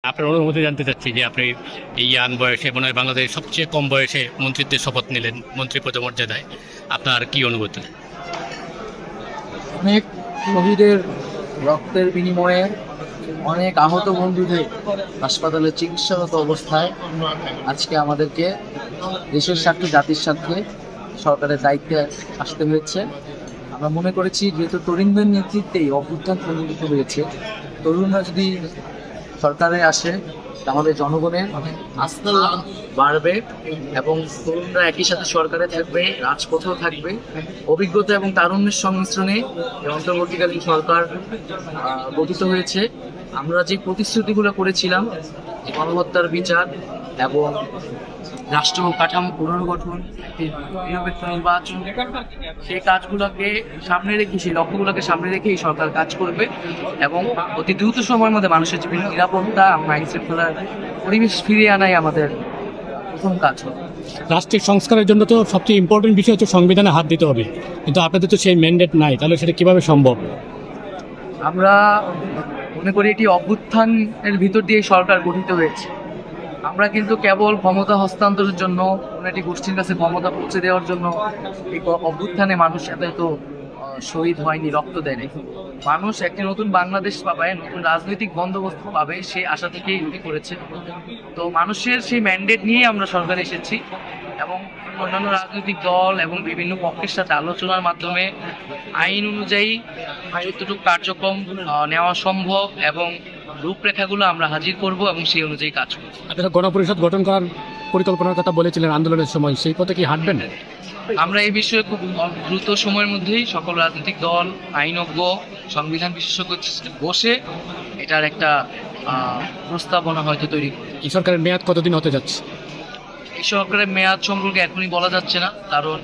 আপনার অনুভূতি জানতে চাচ্ছি যে আপনি এই ইয়াং বয়সে মনে হয় বাংলাদেশের সবচেয়ে কম বয়সে মন্ত্রিত্বের শপথ নিলেন, মন্ত্রী পদমর্যাদায়। আপনার কি অনুভূতি? অনেক শহীদের রক্তের বিনিময়ে অনেক আহত বন্ধুদের হাসপাতালে চিকিৎসারত অবস্থায় আজকে আমাদেরকে দেশের স্বার্থে, জাতির স্বার্থে সরকারের দায়িত্বে আসতে হয়েছে। আমরা মনে করেছি যেহেতু তরুণদের নেতৃত্বেই অভ্যুত্থান সংঘটিত হয়েছে, তরুণরা যদি সরকারে আসে তাহলে জনগণের আস্থা বাড়বে এবং তরুণরা একই সাথে সরকারে থাকবে, রাজপথেও থাকবে। অভিজ্ঞতা এবং তারুণ্যের সংমিশ্রণে এই অন্তর্বর্তীকালীন সরকার গঠিত হয়েছে। আমরা যে প্রতিশ্রুতিগুলো করেছিলাম, গণহত্যার বিচার এবং রাষ্ট্র কাঠামো পুনর্গঠন, নিরপেক্ষ নির্বাচন, সেই কাজগুলোকে সামনে রেখে, সেই লক্ষ্যগুলোকে সামনে রেখে এই সরকার কাজ করবে এবং অতি দ্রুত সময়ের মধ্যে মানুষের জীবন নিরাপত্তা এবং আইন শৃঙ্খলার পরিবেশ ফিরিয়ে আনাই আমাদের প্রথম কাজ হবে। রাষ্ট্রের সংস্কারের জন্য তো সবচেয়ে ইম্পর্টেন্ট বিষয় হচ্ছে সংবিধানে হাত দিতে হবে, কিন্তু আপনাদের তো সেই ম্যান্ডেট নাই, তাহলে সেটা কিভাবে সম্ভব? আমরা মনে করি এটি অভ্যুত্থানের ভিতর দিয়ে সরকার গঠিত হয়েছে। আমরা কিন্তু কেবল ক্ষমতা হস্তান্তরের জন্য, কোনো একটি গোষ্ঠীর কাছে ক্ষমতা পৌঁছে দেওয়ার জন্য এই অভ্যুত্থানে মানুষ এত শহীদ হয়নি, রক্ত দেয়নি। মানুষ একটি নতুন বাংলাদেশ পাবে, নতুন রাজনৈতিক বন্দোবস্ত পাবে, সেই আশা থেকেই এটি করেছে। তো মানুষের সেই ম্যান্ডেট নিয়েই আমরা সরকারে এসেছি এবং অন্যান্য রাজনৈতিক দল এবং বিভিন্ন পক্ষের সাথে আলোচনার মাধ্যমে আইন অনুযায়ী যতটুকু কার্যক্রম নেওয়া সম্ভব এবং রূপরেখাগুলো আমরা হাজির করব এবং সেই অনুযায়ী কাজ করব। আপনারা গণপরিষদ গঠন করার পরিকল্পনার কথা বলেছিলেন আন্দোলনের সময়, সেই পথে কি হাঁটবেন? আমরা এই বিষয়ে খুব দ্রুত সময়ের মধ্যেই সকল রাজনৈতিক দল, আইনজ্ঞ, সংবিধান বিশেষজ্ঞ বসে এটার একটা প্রস্তাবনা হয়তো তৈরি করব। এই সরকারের মেয়াদ কতদিন হতে যাচ্ছে? এই সরকারের মেয়াদ সম্পর্কে এখনই বলা যাচ্ছে না, কারণ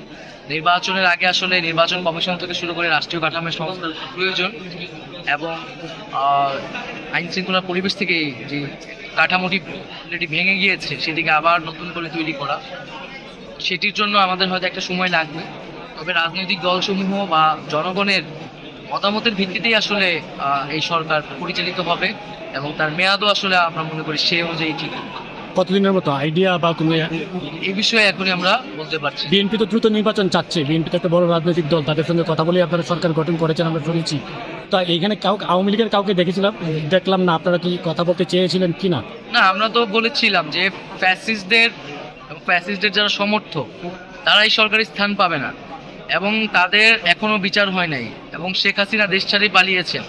নির্বাচনের আগে আসলে নির্বাচন কমিশন থেকে শুরু করে রাষ্ট্রীয় কাঠামোর সংস্কার প্রয়োজন এবং আইন শৃঙ্খলার পরিবেশ থেকে যে কাঠামোটি ভেঙে গিয়েছে সেটিকে আবার নতুন করে তৈরি করা, সেটির জন্য আমাদের হয়তো একটা সময় লাগবে। তবে রাজনৈতিক দলসমূহ বা জনগণের মতামতের ভিত্তিতেই আসলে এই সরকার পরিচালিত হবে এবং তার মেয়াদও আসলে আমরা মনে করি সেই অনুযায়ী ঠিক। কতদিনের মতো আইডিয়া বা কোনো এই বিষয়ে এখনই আমরা বলতে পারছি। বিএনপি তো দ্রুত নির্বাচন চাচ্ছে, বিএনপি তো একটা বড় রাজনৈতিক দল, তাদের সঙ্গে কথা বলে আপনারা সরকার গঠন করেছেন আমরা শুনেছি। তো এইখানে আওয়ামী লীগের কাউকে দেখলাম না, আপনারা কি কথা বলতে চেয়েছিলেন কি না? না, আমরা তো বলেছিলাম যে ফ্যাসিস্টদের যারা সমর্থক তারা এই সরকারি স্থান পাবে না এবং তাদের এখনো বিচার হয় নাই এবং শেখ হাসিনা দেশ ছাড়িয়ে পালিয়েছেন।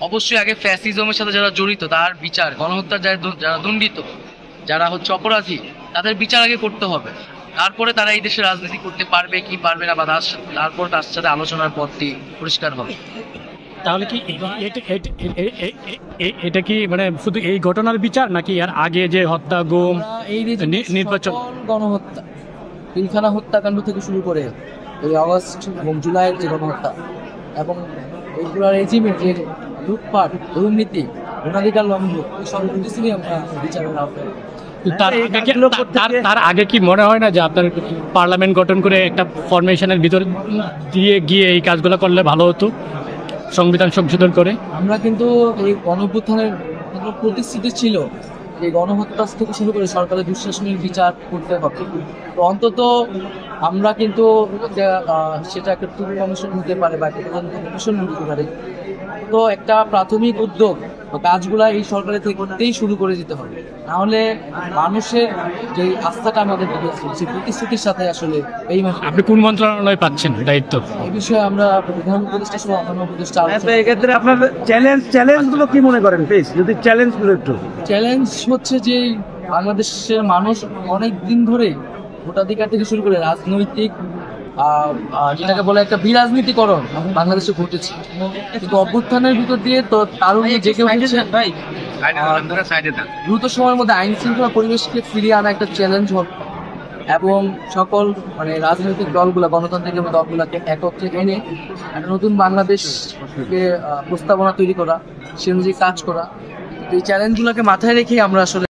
অবশ্যই আগে ফ্যাসিজমের সাথে যারা জড়িত তার বিচার, গণহত্যার যারা দণ্ডিত, যারা হচ্ছে অপরাধী, তাদের বিচার আগে করতে হবে। তারপরে তারা এই দেশে রাজনীতি করতে পারবে কি পারবে না, বা তারপর তার সাথে আলোচনার পথটি পরিষ্কার হবে। তাহলে কি এটা কি মানে শুধু এই ঘটনার বিচার, নাকি এর আগে যে হত্যা, গুম, এই নির্বাচন, গণহত্যা, পিলখানা হত্যাকাণ্ড থেকে শুরু করে এই আগস্ট এবং জুলাইয়ের যে গণহত্যা এবং এইগুলোর রেজিমের যে লুটপাট, দুর্নীতি, ভোটাধিকার লঙ্ঘন, এই সব কিছুই আমরা বিচারের আওতায়। তার আগে কি মনে হয় না যে আপনার পার্লামেন্ট গঠন করে একটা ফরমেশনের ভিতর দিয়ে গিয়ে এই কাজগুলো করলে ভালো হতো, সংবিধান সংশোধন করে? আমরা কিন্তু এই গণঅভ্যুত্থানের প্রতিশ্রুতি ছিল এই গণহত্যা থেকে শুরু করে সরকারের দুঃশাসনের বিচার করতে হবে। তো অন্তত আমরা কিন্তু সেটা একটা টুকু কমিশন হতে পারে বা একটা কমিশন হতে পারে। তো একটা প্রাথমিক উদ্যোগ কাজগুলা এই সরকারের থেকেই শুরু করে দিতে হবে, নাহলে মানুষের যে আস্থাটা আমাদের সেই প্রতিশ্রুতির সাথে আসলে এই আপনি কোন মন্ত্রণালয় পাচ্ছেন দায়িত্ব? এই বিষয়ে আমরা প্রধান উপদেষ্টা সহ অন্যান্য উপদেষ্টা। এক্ষেত্রে আপনার চ্যালেঞ্জগুলো কি মনে করেন প্লিজ, যদি চ্যালেঞ্জগুলো একটু। চ্যালেঞ্জ হচ্ছে যে বাংলাদেশের মানুষ অনেক দিন ধরে ভোটাধিকার থেকে শুরু করে রাজনৈতিক যেটাকে বলে একটা বিরাজনীতিকরণ বাংলাদেশে ঘটেছে, কিন্তু অভ্যুত্থানের ভিতর দিয়ে তো তারুণ্য জেগে উঠেছে। দ্রুত সময়ের মধ্যে আইন শৃঙ্খলা পরিবেশকে ফিরিয়ে আনা একটা চ্যালেঞ্জ হবে এবং সকল মানে রাজনৈতিক দলগুলা, গণতান্ত্রিক দলগুলাকে একত্রে এনে একটা নতুন বাংলাদেশকে প্রস্তাবনা তৈরি করা, সে অনুযায়ী কাজ করা। এই চ্যালেঞ্জগুলোকে মাথায় রেখেই আমরা আসলে